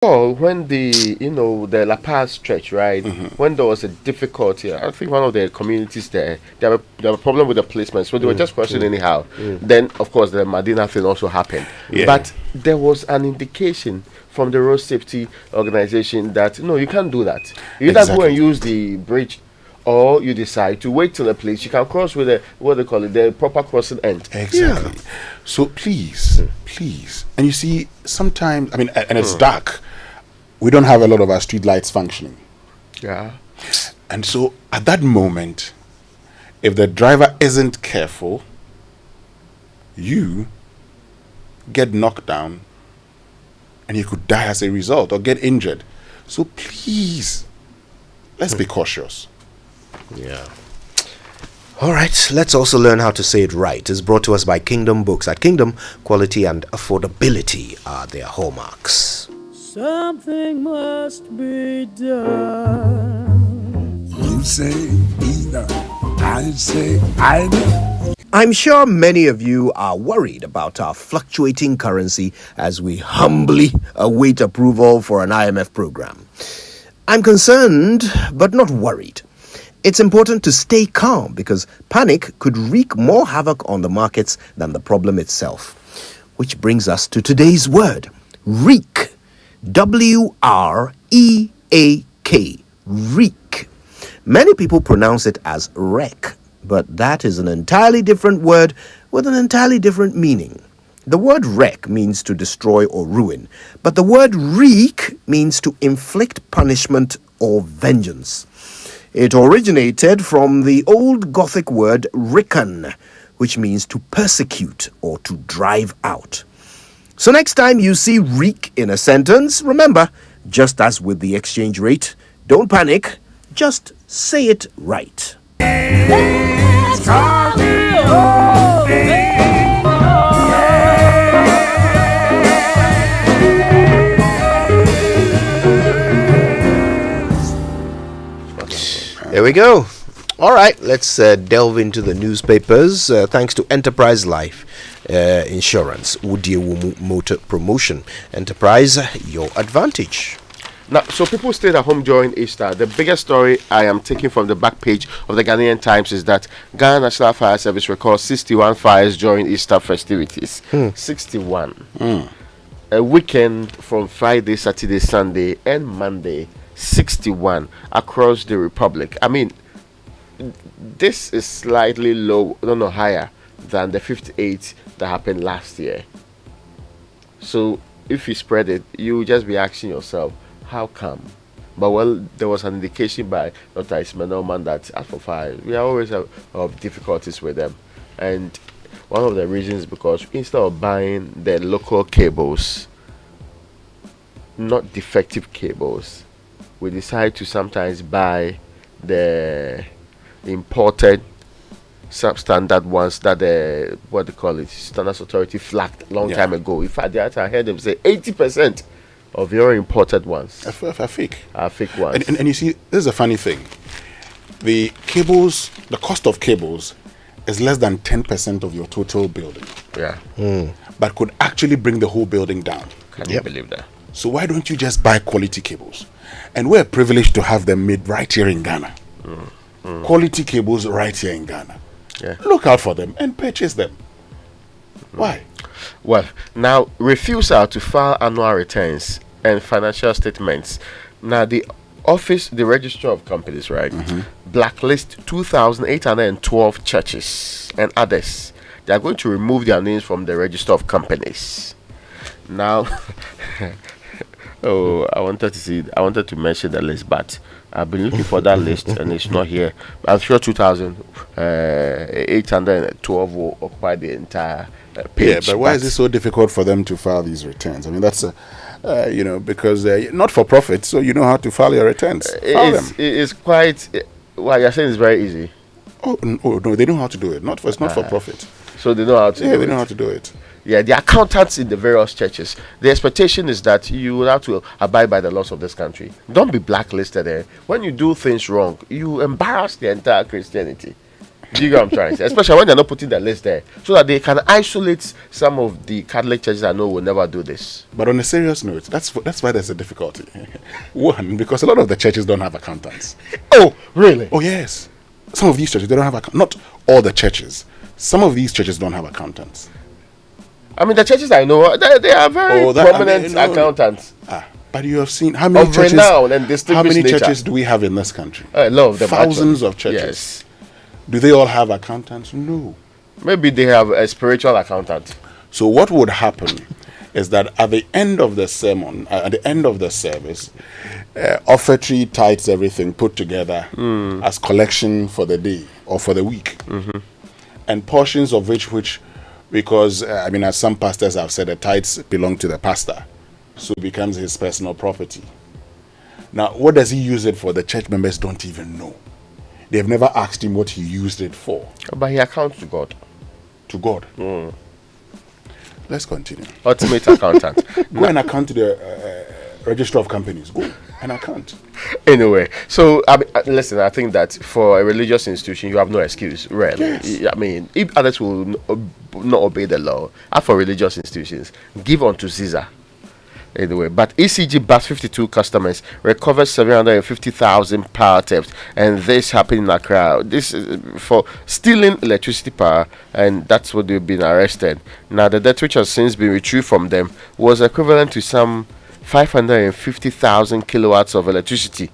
Oh, when the La Paz stretch, right? When there was a difficulty, I think one of the communities there, there were a problem with the placement, so they were just questioning anyhow. Then, of course, the Medina thing also happened. Yeah. But there was an indication from the road safety organization that no, you can't do that. You either go and Exactly. use the bridge, or you decide to wait till a place you can cross with the what they call it, the proper crossing end. Exactly. So please, please. And you see, sometimes, I mean, and it's dark. We don't have a lot of our street lights functioning. Yeah. And so at that moment, if the driver isn't careful, you get knocked down and you could die as a result or get injured. So please, let's be cautious. Yeah. All right, let's also learn how to say it right. It's brought to us by Kingdom Books. At Kingdom, quality and affordability are their hallmarks. Something must be done. You say either, I say either. I'm sure many of you are worried about our fluctuating currency as we humbly await approval for an IMF program. I'm concerned, but not worried. It's important to stay calm because panic could wreak more havoc on the markets than the problem itself. Which brings us to today's word, wreak. W-R-E-A-K. Wreak. Many people pronounce it as wreck, but that is an entirely different word with an entirely different meaning. The word wreck means to destroy or ruin, but the word wreak means to inflict punishment or vengeance. It originated from the old Gothic word ricken, which means to persecute or to drive out. So next time you see wreak in a sentence, remember, just as with the exchange rate, don't panic, just say it right. There we go. All right, let's delve into the newspapers. Thanks to Enterprise Life Insurance, Udiewu Motor Promotion. Enterprise, your advantage. Now, so people stayed at home during Easter. The biggest story I am taking from the back page of the Ghanaian Times is that Ghana National Fire Service records 61 fires during Easter festivities. 61. A weekend from Friday, Saturday, Sunday, and Monday. 61 across the Republic. I mean, this is slightly low, higher than the 58 that happened last year. So if you spread it, you will just be asking yourself, how come? But well, there was an indication by Dr. Ismail Norman that as for fire, we always have difficulties with them. And one of the reasons because instead of buying the local cables, not defective cables, we decide to sometimes buy the imported substandard ones that the what they call it Standards Authority flagged long time ago. In fact, the other I heard them say 80% of your imported ones are fake. Are fake ones. And you see, this is a funny thing. The cables, the cost of cables is less than 10% of your total building. Yeah. But could actually bring the whole building down. Can you believe that? So why don't you just buy quality cables? And we're privileged to have them made right here in Ghana. Quality cables right here in Ghana. Yeah. Look out for them and purchase them. Why? Well, now refusal to file annual returns and financial statements. Now the registrar of companies, right, blacklist 2,812 churches and others. They are going to remove their names from the register of companies. Now, I wanted to mention the list, but I've been looking for that list and it's not here. I'm sure 2,812 will occupy the entire page. Yeah, but why is it so difficult for them to file these returns? I mean, that's because not for profit, so you know how to file your returns. File them. It's quite. Well, you're saying it's very easy. Oh no, they know how to do it. It's not for profit. So they know how to. Yeah, they know how to do it. Yeah, the accountants in the various churches. The expectation is that you will have to abide by the laws of this country. Don't be blacklisted. When you do things wrong, you embarrass the entire Christianity. Do you get what I'm trying to say? Especially when they're not putting the list there, so that they can isolate some of the Catholic churches I know will never do this. But on a serious note, that's why there's a difficulty. One, because a lot of the churches don't have accountants. Oh, really? Oh yes, some of these churches they don't have not all the churches. Some of these churches don't have accountants. I mean, the churches I know, they are very prominent accountants. But you have seen how many of churches? Renown and distinguished How many nature. churches do we have in this country? I love them. Thousands actually. of churches. Yes. Do they all have accountants? No. Maybe they have a spiritual accountant. So what would happen is that at the end of the sermon, at the end of the service, offertory, tithes, everything put together as collection for the day or for the week, and portions of which because I mean, as some pastors have said, the tithes belong to the pastor, so it becomes his personal property. Now, what does he use it for? The church members don't even know. They've never asked him what he used it for. But he accounts to God. To God. Let's continue. Ultimate accountant. Go and account to the register of companies. Go and account. Anyway, so I mean, listen, I think that for a religious institution, you have no excuse, really. Yes. I mean, if others will not obey the law, as for religious institutions, give unto Caesar. Anyway, but ECG Bus 52 customers recovered 750,000 power theft, and this happened in Accra. This is for stealing electricity power, and that's what they've been arrested. Now, the debt which has since been retrieved from them was equivalent to some 550,000 kilowatts of electricity.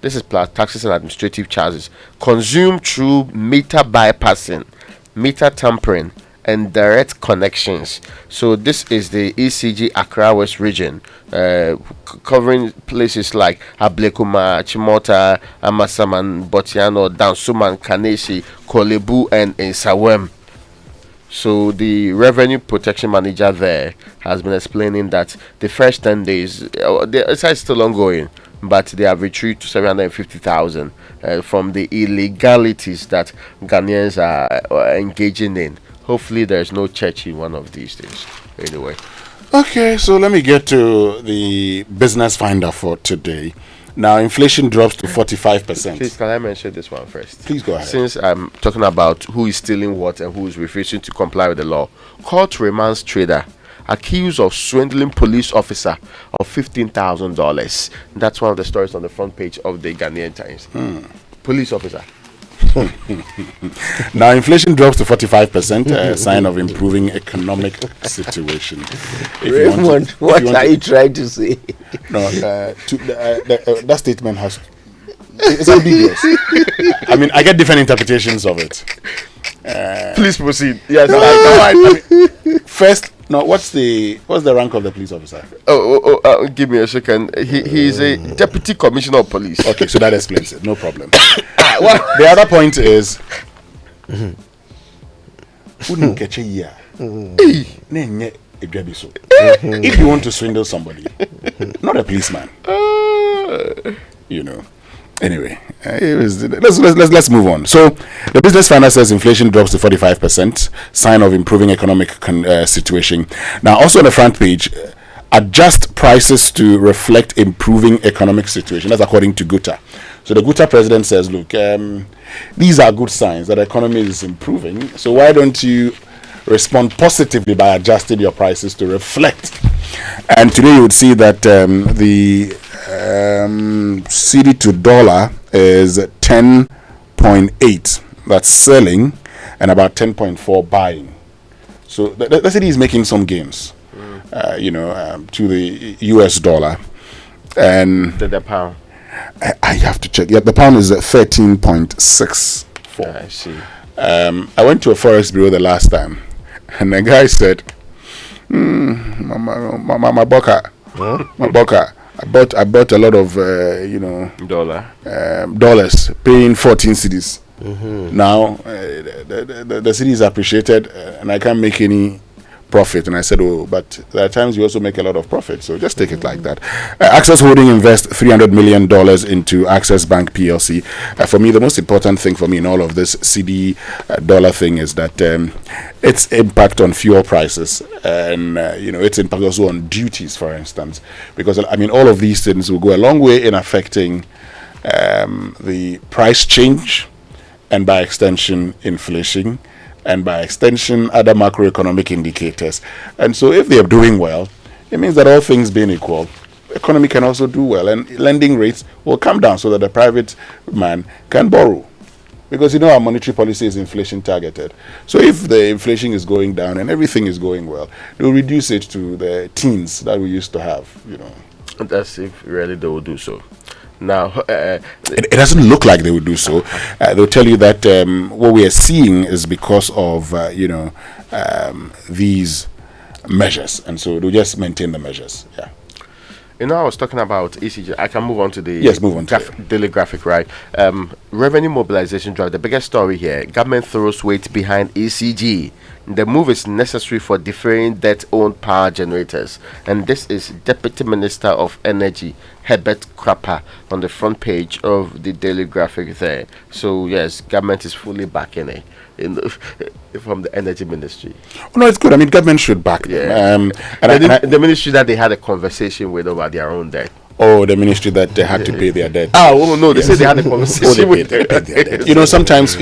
This is plus taxes and administrative charges consumed through meter bypassing, meter tampering, and direct connections. So this is the ECG Accra West region, covering places like Ablekuma, Chimota, Amasaman, Botiano, Dansuman, Kanesi, Kolebu, and Nsawem. So the revenue protection manager there has been explaining that the first 10 days, it's still ongoing, but they have retrieved 750,000 from the illegalities that Ghanaians are engaging in. Hopefully there's no church in one of these days. Anyway. Okay, so let me get to the business finder for today. Now, inflation drops to 45%. Please, can I mention this one first? Please go ahead. Since I'm talking about who is stealing what and who is refusing to comply with the law, court remands trader accused of swindling police officer of $15,000. That's one of the stories on the front page of the Ghanaian Times. Police officer. Now, inflation drops to 45%, a sign of improving economic situation. Raymond, what are you trying to say? No, that statement has. It's ambiguous. I mean, I get different interpretations of it. Please proceed. Yes. First, no. What's the rank of the police officer? Give me a second. He is a deputy commissioner of police. Okay, so that explains it. No problem. The other point is, if you want to swindle somebody, not a policeman, you know. Anyway, let's move on. So the business finder says inflation drops to 45%, sign of improving economic situation. Now, also on the front page, adjust prices to reflect improving economic situation. That's according to Guta. So the Guta president says, look, these are good signs that the economy is improving. So why don't you respond positively by adjusting your prices to reflect? And today you would see that the CD to dollar is 10.8. That's selling, and about 10.4 buying. So the CD is making some gains, to the US dollar. And The pound. I have to check. Yeah, the pound is at 13.64. I see. I went to a forex bureau the last time, and the guy said, my boka. I bought a lot of dollars, paying 14 cedis. Now the cedi is appreciated, and I can't make any profit. And I said, but there are times you also make a lot of profit, so just take it like that. Access Holding invest $300 million into Access Bank PLC. For me, the most important thing for me in all of this CD dollar thing is that its impact on fuel prices, and its impact also on duties, for instance, because I mean all of these things will go a long way in affecting the price change and by extension, inflation, and by extension, other macroeconomic indicators. And so if they are doing well, it means that all things being equal, economy can also do well, and lending rates will come down so that the private man can borrow. Because you know our monetary policy is inflation targeted. So if the inflation is going down and everything is going well, they'll reduce it to the teens that we used to have, you know. That's if really they will do so. Now, it doesn't look like they would do so. They'll tell you that what we are seeing is because of, these measures. And so they'll just maintain the measures. Yeah. You know, I was talking about ECG. I can move on to the move on daily graphic, right? Revenue mobilization drive. The biggest story here: government throws weight behind ECG. The move is necessary for deferring debt-owned power generators, and this is Deputy Minister of Energy Herbert Crapper on the front page of the daily graphic there. So yes, government is fully backing it. From the energy ministry. Oh, no, it's good. I mean, government should back them. The ministry that they had a conversation with over their own debt. Oh, the ministry that they had to pay their debt. Oh no, they said they had a conversation with their debt. You know, sometimes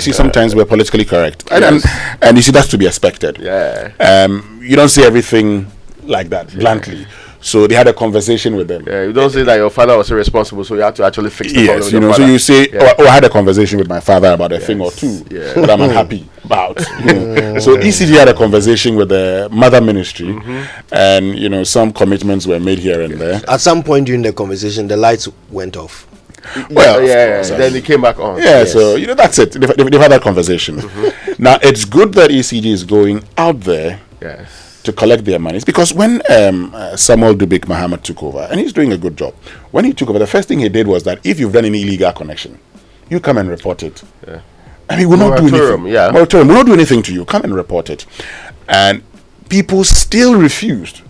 we're politically correct, and you see that's to be expected. Yeah. You don't say everything like that bluntly. So they had a conversation with them. Yeah, you don't say that your father was irresponsible, so you have to actually fix the problem. Yes, you know, so you say, I had a conversation with my father about a thing or two that I'm unhappy about. You know. So ECG had a conversation with the mother ministry, and, you know, some commitments were made here and there. At some point during the conversation, the lights went off. Well, then it came back on. Yeah, so, you know, that's it. They've had that conversation. Now, it's good that ECG is going out there. Yes. To collect their monies, because when Samuel Dubik Muhammad took over, and he's doing a good job, when he took over, the first thing he did was that if you've done any illegal connection, you come and report it. Yeah. And he will not do anything. Yeah. Moratorium will not do anything to you. Come and report it. And people still refused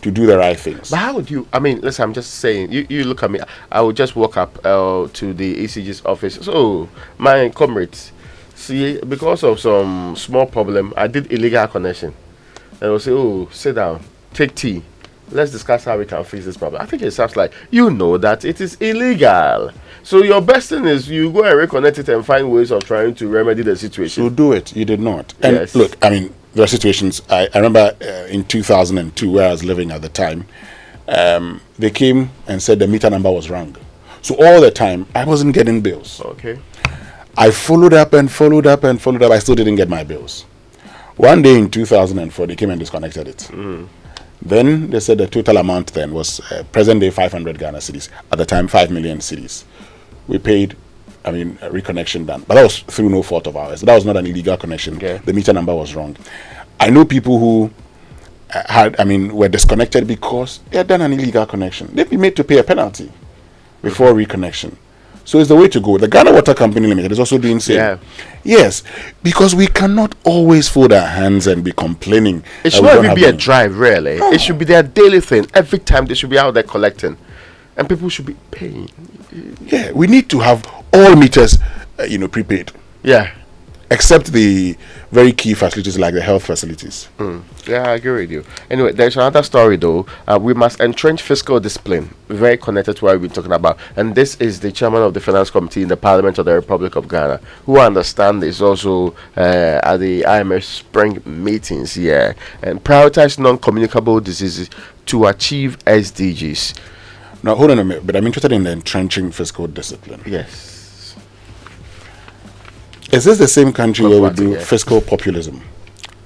to do the right things. But how would you? I mean, listen, I'm just saying. You look at me. I would just walk up to the ECG's office. So, my comrades, see, because of some small problem, I did illegal connection. And we'll say, oh, sit down, take tea. Let's discuss how we can fix this problem. I think it sounds like you know that it is illegal. So your best thing is you go and reconnect it and find ways of trying to remedy the situation. So do it. You did not. And yes. Look, I mean, there are situations. I remember in 2002, where I was living at the time, they came and said the meter number was wrong. So all the time, I wasn't getting bills. Okay. I followed up and followed up and followed up. I still didn't get my bills. One day in 2004, they came and disconnected it. Then they said the total amount then was present day 500 Ghana cedis. At the time, 5 million cedis. We paid, a reconnection done. But that was through no fault of ours. That was not an illegal connection. Okay. The meter number was wrong. I know people who were disconnected because they had done an illegal connection. They'd be made to pay a penalty before reconnection. So it's the way to go. The Ghana Water Company Limited is also doing same. Yeah. Yes, because we cannot always fold our hands and be complaining. It should not even be a drive, really. No. It should be their daily thing. Every time they should be out there collecting. And people should be paying. Yeah, we need to have all meters, prepaid. Yeah. Except the very key facilities like the health facilities. Yeah, I agree with you. Anyway, there's another story though. We must entrench fiscal discipline. Very connected to what we've been talking about. And this is the chairman of the Finance Committee in the Parliament of the Republic of Ghana, who I understand is also at the IMF spring meetings here, and prioritize non-communicable diseases to achieve SDGs. Now, hold on a minute, but I'm interested in the entrenching fiscal discipline. Yes. Is this the same country where we do fiscal populism?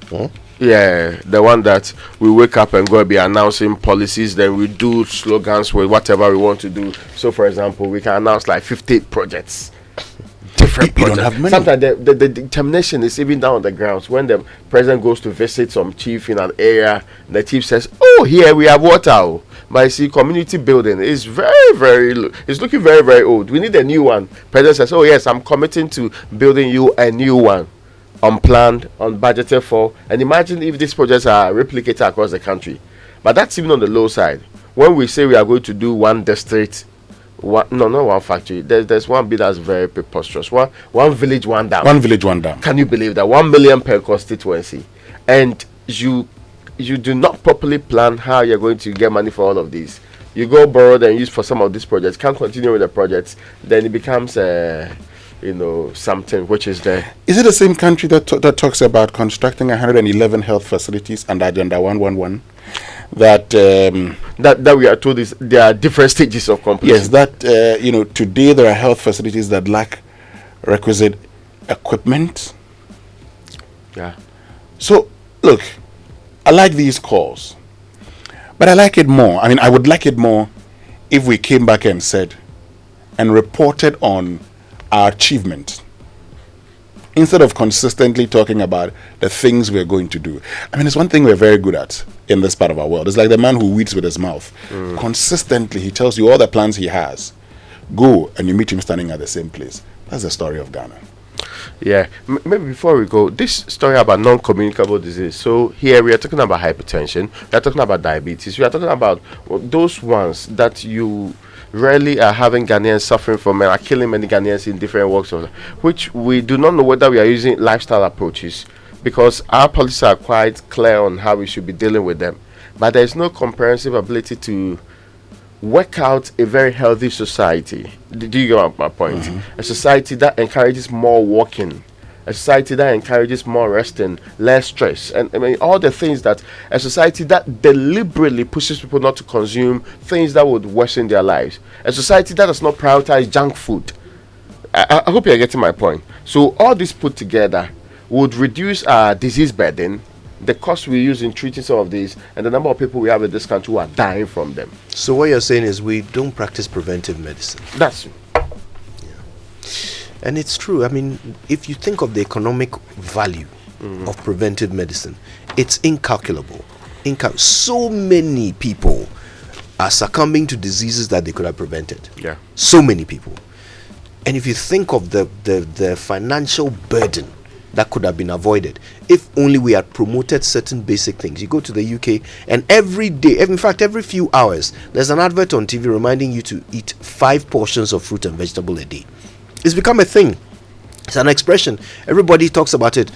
Huh? Yeah, the one that we wake up and go and be announcing policies, then we do slogans with whatever we want to do. So, for example, we can announce like 50 projects. Different projects. Don't have money. Sometimes the determination is even down on the grounds. When the president goes to visit some chief in an area, the chief says, oh, here we have water. But I see community building is it's looking very, very old. We need a new one. President says, oh yes, I'm committing to building you a new one. Unplanned, unbudgeted for. And imagine if these projects are replicated across the country. But that's even on the low side. When we say we are going to do one district, not one factory. There's one bit that's very preposterous. One village, one dam. One village, one dam. Can you believe that? 1 million per constituency. And you do not properly plan how you're going to get money for all of these. You go borrow and use for some of these projects, can't continue with the projects, then it becomes something which is there. Is it the same country that talks about constructing 111 health facilities under Agenda 111? That we are told is there are different stages of completion. Yes, that today there are health facilities that lack requisite equipment. Yeah. So look, I like these calls, but I like it more. I mean, I would like it more if we came back and said and reported on our achievement instead of consistently talking about the things we're going to do. I mean, it's one thing we're very good at in this part of our world. It's like the man who weeds with his mouth. Consistently, he tells you all the plans he has. Go and you meet him standing at the same place. That's the story of Ghana. Yeah, maybe before we go, this story about non-communicable disease. So here we are talking about hypertension, we are talking about diabetes, we are talking about those ones that you rarely are having Ghanaians suffering from and are killing many Ghanaians in different walks of life, which we do not know whether we are using lifestyle approaches, because our policies are quite clear on how we should be dealing with them, but there is no comprehensive ability to work out a very healthy society. Do you get my point? A society that encourages more walking, a society that encourages more resting, less stress, and I mean all the things that a society that deliberately pushes people not to consume things that would worsen their lives, a society that does not prioritize junk food. I hope you're getting my point. So all this put together would reduce our disease burden, the cost we use in treating some of these, and the number of people we have in this country who are dying from them. So what you're saying is we don't practice preventive medicine. That's And it's true. I mean, if you think of the economic value of preventive medicine, it's incalculable. So many people are succumbing to diseases that they could have prevented. Yeah. So many people. And if you think of the financial burden that could have been avoided if only we had promoted certain basic things. You go to the UK and every day, in fact every few hours, there's an advert on TV reminding you to eat 5 portions of fruit and vegetable a day. It's become a thing. It's an expression. Everybody talks about it.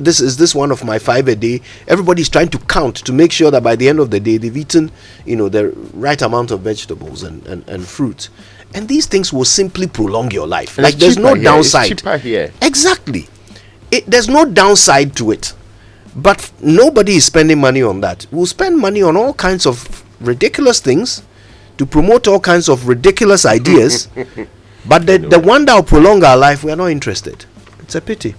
This is one of my 5 a day. Everybody's trying to count to make sure that by the end of the day they've eaten, the right amount of vegetables and fruit. And these things will simply prolong your life. Like there's no downside. It's cheaper here. Exactly. There's no downside to it. But nobody is spending money on that. We'll spend money on all kinds of ridiculous things to promote all kinds of ridiculous ideas. But the one that will prolong our life, we are not interested. It's a pity.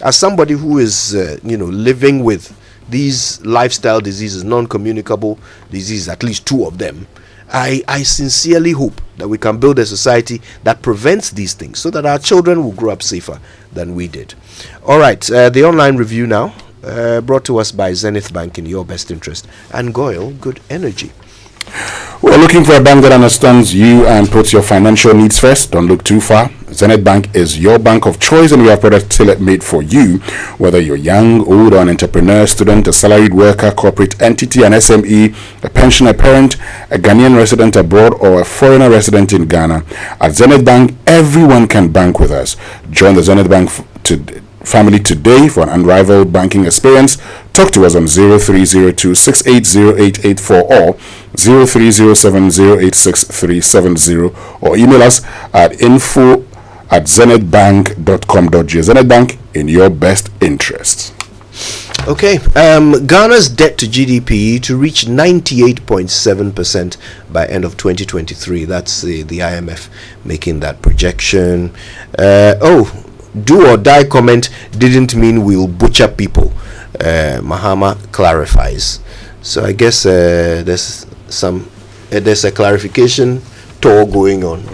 As somebody who is, living with these lifestyle diseases, non-communicable diseases, at least 2 of them, I sincerely hope that we can build a society that prevents these things so that our children will grow up safer than we did. All right, the online review now, brought to us by Zenith Bank in your best interest, and Goyle Good Energy. We're looking for a bank that understands you and puts your financial needs first. Don't look too far. Zenith Bank is your bank of choice, and we have products tailor-made for you. Whether you're young, old, or an entrepreneur, student, a salaried worker, corporate entity, an SME, a pensioner, parent, a Ghanaian resident abroad, or a foreigner resident in Ghana, at Zenith Bank, everyone can bank with us. Join the Zenith Bank family today for an unrivaled banking experience. Talk to us on 0302-680884 or 0307086370, or email us at info@zenithbank.com.gh. Zenith Bank, in your best interest. Okay, Ghana's debt to GDP to reach 98.7% by end of 2023. That's the IMF making that projection. Do or die comment didn't mean we'll butcher people. Mahama clarifies. So I guess there's a clarification tour going on.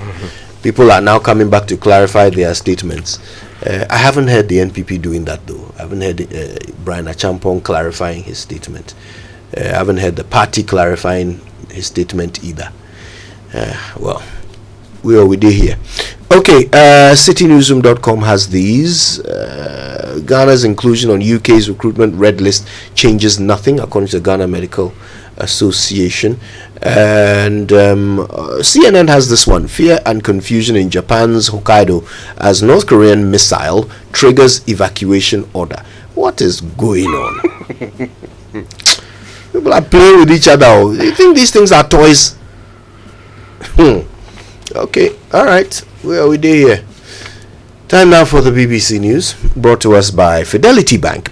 People are now coming back to clarify their statements. I haven't heard the NPP doing that though. I haven't heard Brian Achampong clarifying his statement. I haven't heard the party clarifying his statement either. We did here. Okay, citynewsroom.com has these. Ghana's inclusion on UK's recruitment red list changes nothing, according to the Ghana Medical Association. And CNN has this one: fear and confusion in Japan's Hokkaido as North Korean missile triggers evacuation order. What is going on? People are playing with each other. You think these things are toys? Okay, all right. Where are we here? Time now for the BBC News, brought to us by Fidelity Bank.